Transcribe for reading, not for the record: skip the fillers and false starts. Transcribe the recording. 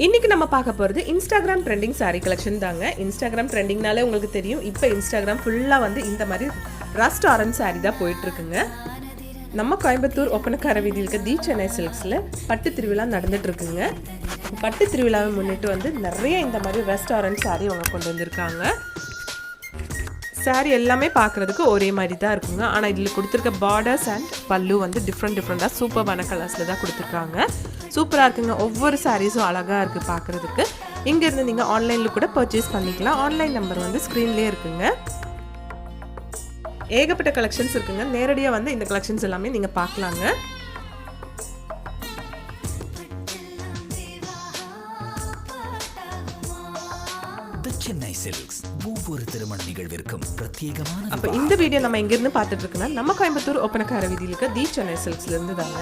இன்னைக்கு நம்ம பார்க்க போகிறது இன்ஸ்டாகிராம் ட்ரெண்டிங் சாரீ கலெக்ஷன் தாங்க. இன்ஸ்டாகிராம் ட்ரெண்டிங்னாலே உங்களுக்கு தெரியும், இப்போ இன்ஸ்டாகிராம் ஃபுல்லாக வந்து இந்த மாதிரி ரஸ்ட் ஆரஞ்ச் சாரீ தான் போயிட்டுருக்குங்க. நம்ம கோயம்புத்தூர் ஒப்பனக்கார வீதியில் இருக்க தி சென்னை சில்க்ஸில் பட்டு திருவிழா நடந்துட்டு இருக்குங்க. பட்டு திருவிழாவை முன்னிட்டு வந்து நிறைய இந்த மாதிரி ரஸ்ட் ஆரஞ்ச் சாரீ அவங்க கொண்டு வந்திருக்காங்க. சாரீ எல்லாமே பார்க்குறதுக்கு ஒரே மாதிரி தான் இருக்குங்க. ஆனால் இதில் கொடுத்துருக்க பார்டர்ஸ் அண்ட் பல்லு வந்து டிஃப்ரெண்ட்டாக சூப்பர்பான கலர்ஸில் தான் கொடுத்துருக்காங்க. சூப்பராக இருக்குங்க. ஒவ்வொரு சாரீஸும் அழகாக இருக்குது பார்க்குறதுக்கு. இங்கேருந்து நீங்கள் ஆன்லைனில் கூட பர்ச்சேஸ் பண்ணிக்கலாம். ஆன்லைன் நம்பர் வந்து ஸ்க்ரீன்லேயே இருக்குங்க. ஏகப்பட்ட கலெக்ஷன்ஸ் இருக்குங்க. நேரடியாக வந்து இந்த கலெக்ஷன்ஸ் எல்லாமே நீங்கள் பார்க்கலாங்க. சென்னை சில்க்ஸ் ஒவ்வொரு திருமண நிகழ்விற்கும் பிரத்யேகமான. அப்ப இந்த வீடியோ நம்ம எங்க இருந்து பார்த்துட்டு இருக்கோம்னா நம்ம கோயம்புத்தூர் ஒப்பனக்கார வீதியில் இருக்க தி சென்னை சில்க்ஸ்ல இருந்து தாங்க.